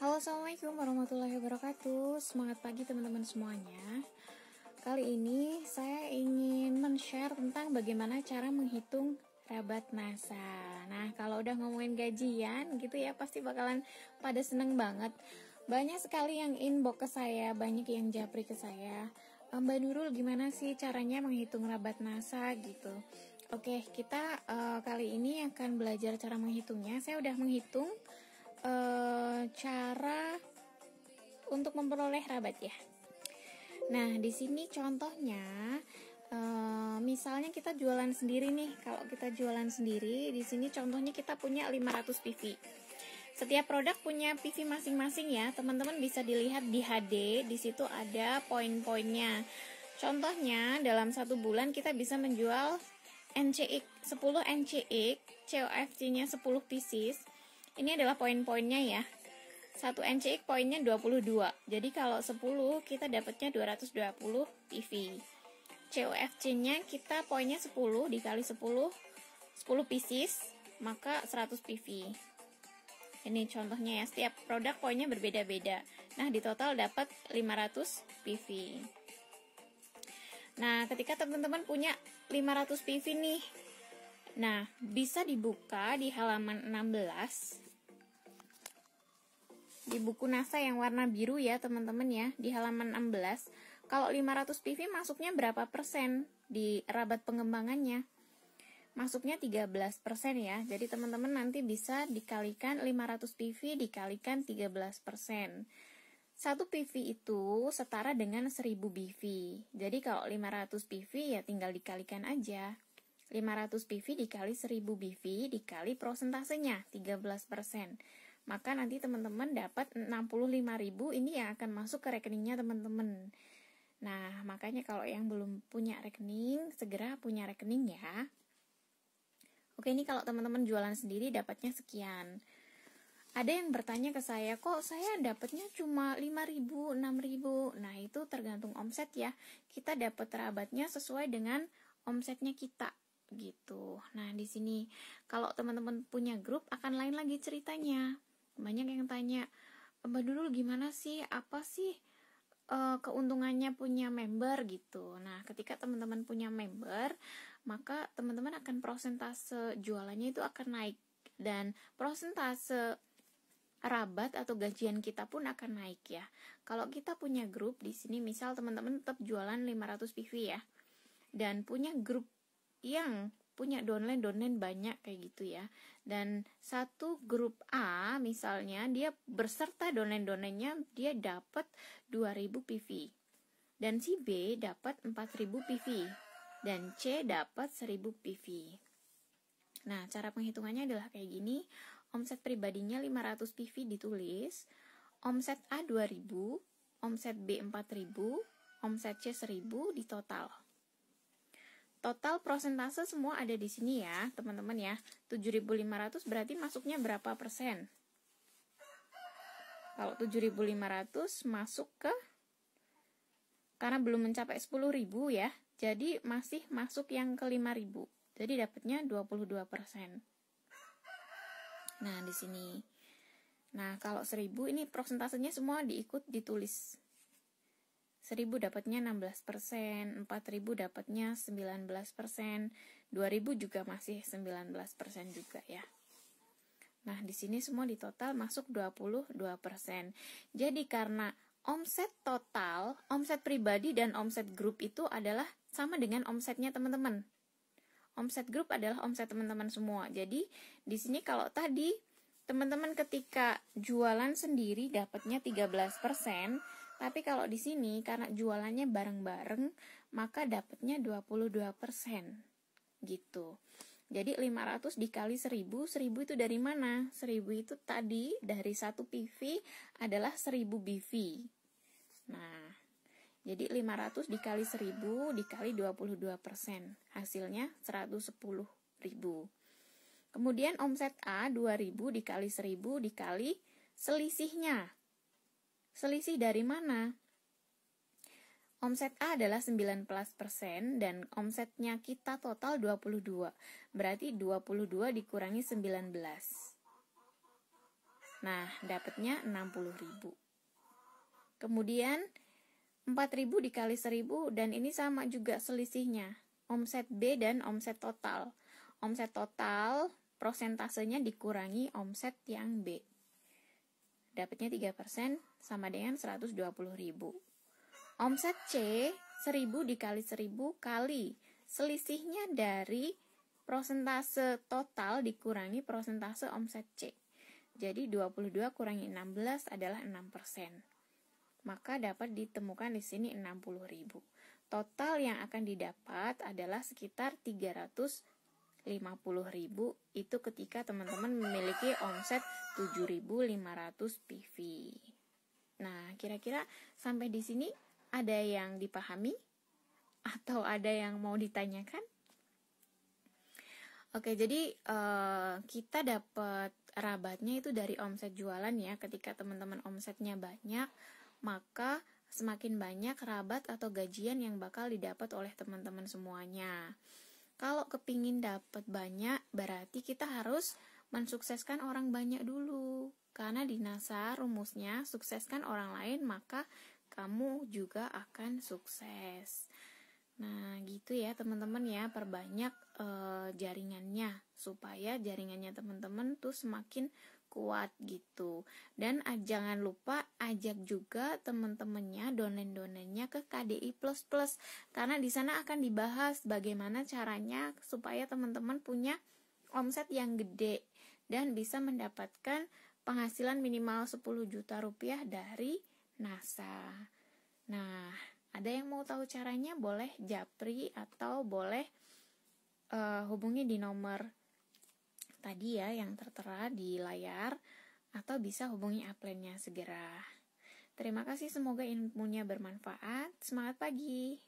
Halo, assalamualaikum warahmatullahi wabarakatuh. Semangat pagi teman-teman semuanya. Kali ini saya ingin men-share tentang bagaimana cara menghitung rabat NASA. Nah, kalau udah ngomongin gajian gitu ya, pasti bakalan pada seneng banget. Banyak sekali yang inbox ke saya, banyak yang japri ke saya. Mbak Nurul, gimana sih caranya menghitung rabat NASA gitu? Oke, kita kali ini akan belajar cara menghitungnya. Saya udah menghitung cara untuk memperoleh rabat ya. Nah, di sini contohnya misalnya kita jualan sendiri nih. Kalau kita jualan sendiri, di sini contohnya kita punya 500 PV. Setiap produk punya PV masing-masing ya. Teman-teman bisa dilihat di HD, di situ ada poin-poinnya. Contohnya dalam 1 bulan kita bisa menjual NCX 10 NCX, COFC-nya 10 pieces. Ini adalah poin-poinnya ya. 1 NCX poinnya 22. Jadi kalau 10 kita dapatnya 220 PV. COFC-nya kita poinnya 10 dikali 10 pieces, maka 100 PV. Ini contohnya ya, setiap produk poinnya berbeda-beda. Nah, di total dapat 500 PV. Nah, ketika teman-teman punya 500 PV nih, nah, bisa dibuka di halaman 16. Di buku NASA yang warna biru ya teman-teman ya, di halaman 16. Kalau 500 PV masuknya berapa persen di rabat pengembangannya? Masuknya 13% ya. Jadi teman-teman nanti bisa dikalikan 500 PV dikalikan 13%. 1 PV itu setara dengan 1000 BV. Jadi kalau 500 PV ya tinggal dikalikan aja. 500 PV dikali 1000 BV dikali prosentasenya 13%. Maka nanti teman-teman dapat 65.000, ini yang akan masuk ke rekeningnya teman-teman. Nah, makanya kalau yang belum punya rekening, segera punya rekening ya. Oke, ini kalau teman-teman jualan sendiri dapatnya sekian. Ada yang bertanya ke saya, kok saya dapatnya cuma 5.000, 6.000. Nah, itu tergantung omset ya. Kita dapat rabatnya sesuai dengan omsetnya kita gitu. Nah, di sini kalau teman-teman punya grup akan lain lagi ceritanya. Banyak yang tanya, Mbak Nurul gimana sih, apa sih keuntungannya punya member gitu. Nah, ketika teman-teman punya member, maka teman-teman akan prosentase jualannya itu akan naik, dan prosentase rabat atau gajian kita pun akan naik ya. Kalau kita punya grup di sini, misal teman-teman tetap jualan 500 PV ya, dan punya grup yang punya downline banyak kayak gitu ya, dan satu grup A misalnya dia berserta downline-nya dia dapat 2000 PV, dan si B dapat 4000 PV, dan C dapat 1000 PV. Nah, cara penghitungannya adalah kayak gini. Omset pribadinya 500 PV ditulis, omset A 2000, omset B 4000, omset C 1000 di total. Total prosentase semua ada di sini ya, teman-teman ya. 7.500 berarti masuknya berapa persen? Kalau 7.500 masuk ke, karena belum mencapai 10.000 ya, jadi masih masuk yang ke 5.000. Jadi dapatnya 22%. Nah, di sini. Nah, kalau 1000 ini prosentasenya semua ditulis. 1000 dapatnya 16%, 4000 dapatnya 19%, 2000 juga masih 19% juga ya. Nah, di sini semua di total masuk 22%. Jadi karena omset total, omset pribadi dan omset grup itu adalah sama dengan omsetnya teman-teman. Omset grup adalah omset teman-teman semua. Jadi di sini kalau tadi teman-teman ketika jualan sendiri dapatnya 13%, tapi kalau di sini karena jualannya bareng-bareng maka dapatnya 22% gitu. Jadi 500 dikali 1000, 1000 itu dari mana? 1000 itu tadi dari 1 PV adalah 1000 BV. Nah, jadi 500 dikali 1000 dikali 22%. Hasilnya 110.000. Kemudian omset A 2000 dikali 1000 dikali selisihnya. Selisih dari mana? Omset A adalah 19% dan omsetnya kita total 22. Berarti 22 dikurangi 19. Nah, dapatnya 60.000. Kemudian 4.000 dikali 1.000, dan ini sama juga selisihnya. Omset B dan omset total. Omset total prosentasenya dikurangi omset yang B. Dapatnya 3% sama dengan 120.000. Omset C 1.000 dikali 1.000 kali selisihnya dari prosentase total dikurangi prosentase omset C. Jadi 22 kurangi 16 adalah 6%. Maka dapat ditemukan di sini 60.000. Total yang akan didapat adalah sekitar 350.000, itu ketika teman-teman memiliki omset 7.500 PV. Nah, kira-kira sampai di sini ada yang dipahami atau ada yang mau ditanyakan? Oke, jadi kita dapat rabatnya itu dari omset jualan ya. Ketika teman-teman omsetnya banyak, maka semakin banyak rabat atau gajian yang bakal didapat oleh teman-teman semuanya. Kalau kepingin dapat banyak, berarti kita harus mensukseskan orang banyak dulu. Karena di NASA rumusnya, sukseskan orang lain, maka kamu juga akan sukses. Nah, gitu ya teman-teman ya, perbanyak jaringannya supaya jaringannya teman-teman tuh semakin kuat gitu. Dan jangan lupa ajak juga teman-temannya, donen-donennya ke KDI++, karena di sana akan dibahas bagaimana caranya supaya teman-teman punya omset yang gede dan bisa mendapatkan penghasilan minimal 10 juta rupiah dari NASA. Nah, ada yang mau tahu caranya? Boleh japri atau boleh hubungi di nomor tadi ya yang tertera di layar, atau bisa hubungi upline-nya segera. Terima kasih, semoga ilmunya bermanfaat. Semangat pagi!